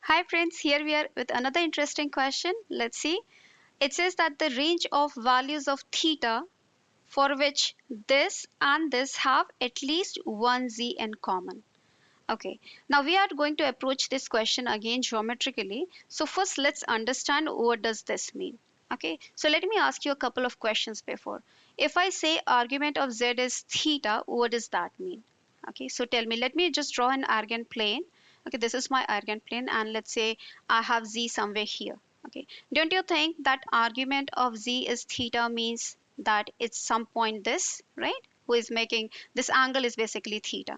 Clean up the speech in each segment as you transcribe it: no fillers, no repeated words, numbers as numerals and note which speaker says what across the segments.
Speaker 1: Hi friends, here we are with another interesting question. Let's see. It says that the range of values of theta for which this and this have at least one z in common. Okay, now we are going to approach this question again geometrically. So first let's understand what does this mean. Okay, so let me ask you a couple of questions before. If I say argument of z is theta, what does that mean? Okay, so tell me, let me just draw an argand plane. Okay, this is my argand plane and let's say I have z somewhere here. Okay, don't you think that argument of z is theta means that it's some point this, right? Who is making this angle is basically theta.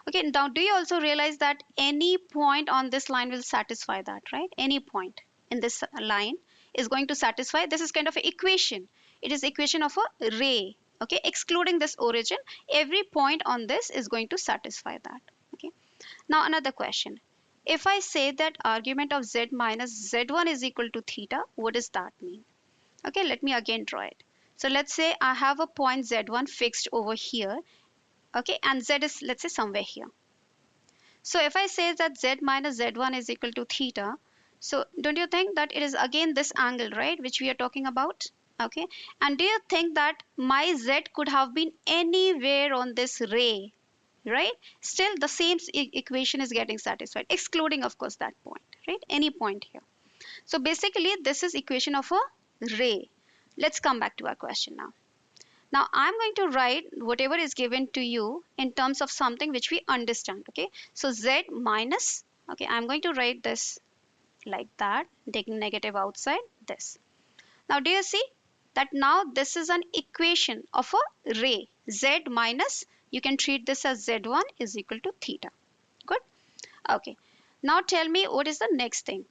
Speaker 1: Okay, now do you also realize that any point on this line will satisfy that, right? Any point in this line is going to satisfy. This is kind of an equation. It is equation of a ray. Okay, excluding this origin, every point on this is going to satisfy that. Okay. Now another question. If I say that argument of z minus z1 is equal to theta, what does that mean? Okay, let me again draw it. So let's say I have a point z1 fixed over here. Okay, and z is, let's say, somewhere here. So if I say that z minus z1 is equal to theta, so don't you think that it is again this angle, right, which we are talking about? Okay, and do you think that my z could have been anywhere on this ray, right? Still the same equation is getting satisfied, excluding of course that point, right? Any point here. So basically this is equation of a ray. Let's come back to our question now. Now I'm going to write whatever is given to you in terms of something which we understand. Okay, so z minus, okay, I'm going to write this like that, taking negative outside this. Now do you see that now this is an equation of a ray, z minus, you can treat this as z1 is equal to theta. Good. Okay, now tell me what is the next thing.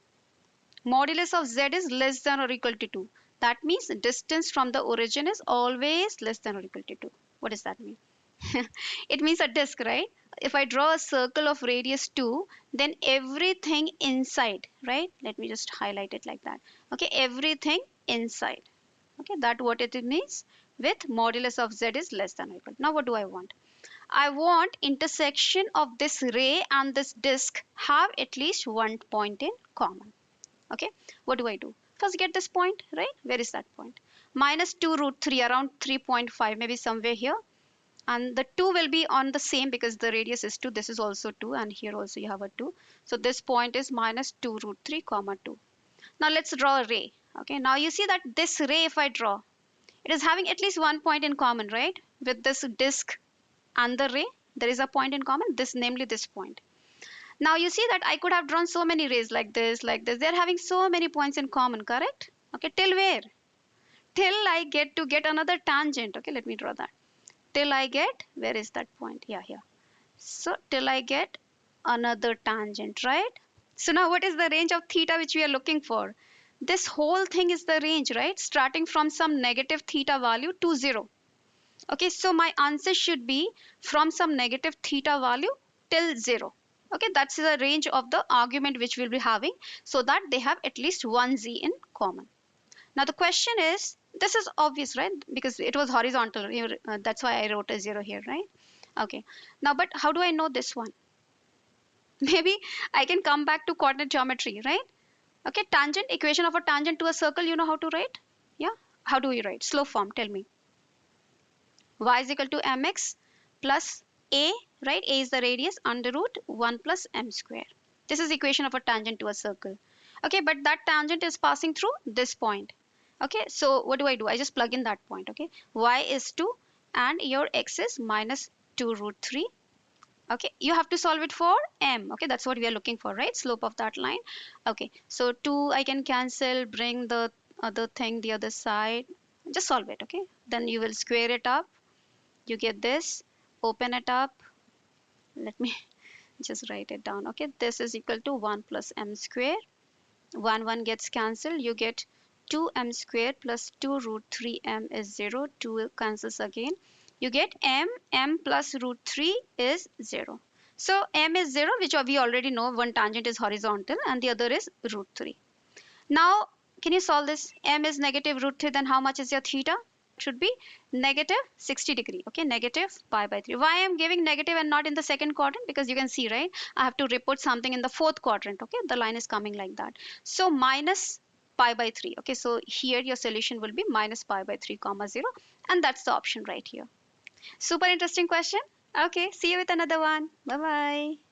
Speaker 1: Modulus of z is less than or equal to 2. That means distance from the origin is always less than or equal to 2. What does that mean? It means a disk, right? If I draw a circle of radius 2, then everything inside, right? Let me just highlight it like that. Okay, everything inside. Okay, that what it means with modulus of z is less than or equal. Now what do I want? I want intersection of this ray and this disk have at least one point in common. Okay, what do I do? First get this point, right? Where is that point? Minus 2 root 3, around 3.5, maybe somewhere here. And the 2 will be on the same because the radius is 2. This is also 2 and here also you have a 2. So this point is minus 2 root 3 comma 2. Now let's draw a ray. Okay, now you see that this ray, if I draw, it is having at least one point in common, right? With this disk and the ray, there is a point in common, this namely this point. Now you see that I could have drawn so many rays like this, like this. They're having so many points in common, correct? Okay, till where? Till I get to get another tangent. Okay, let me draw that. Till I get, where is that point? Yeah, here. So till I get another tangent, right? So now what is the range of theta which we are looking for? This whole thing is the range, right? Starting from some negative theta value to 0. Okay, so my answer should be from some negative theta value till 0. Okay, that's the range of the argument which we'll be having, so that they have at least one z in common. Now the question is, this is obvious, right? Because it was horizontal. That's why I wrote a 0 here, right? Okay. Now, but how do I know this one? Maybe I can come back to coordinate geometry, right? Okay, tangent, equation of a tangent to a circle, you know how to write? Yeah. How do we write? Slow form, tell me. Y is equal to mx plus a, right? A is the radius, under root 1 plus m square. This is equation of a tangent to a circle. Okay, but that tangent is passing through this point. Okay, so what do? I just plug in that point. Okay, y is 2 and your x is minus 2 root 3. Okay, you have to solve it for m. Okay, that's what we are looking for, right? Slope of that line. Okay, so 2 I can cancel, bring the other thing the other side. Just solve it. Okay, then you will square it up, you get this, open it up, let me just write it down. Okay, this is equal to 1 plus m square, 1 gets cancelled, you get 2m square plus 2 root 3m is 0, 2 cancels again, you get m plus root 3 is 0. So m is 0, which we already know, one tangent is horizontal and the other is root 3. Now can you solve this? M is negative root 3, then how much is your theta? should be negative 60 degree. Okay, negative pi by 3. Why I'm giving negative and not in the second quadrant? Because you can see, right, I have to report something in the fourth quadrant. Okay, the line is coming like that. So minus pi by 3. Okay, so here your solution will be minus pi by 3 comma 0, and that's the option right here. Super interesting question. Okay, see you with another one. Bye bye.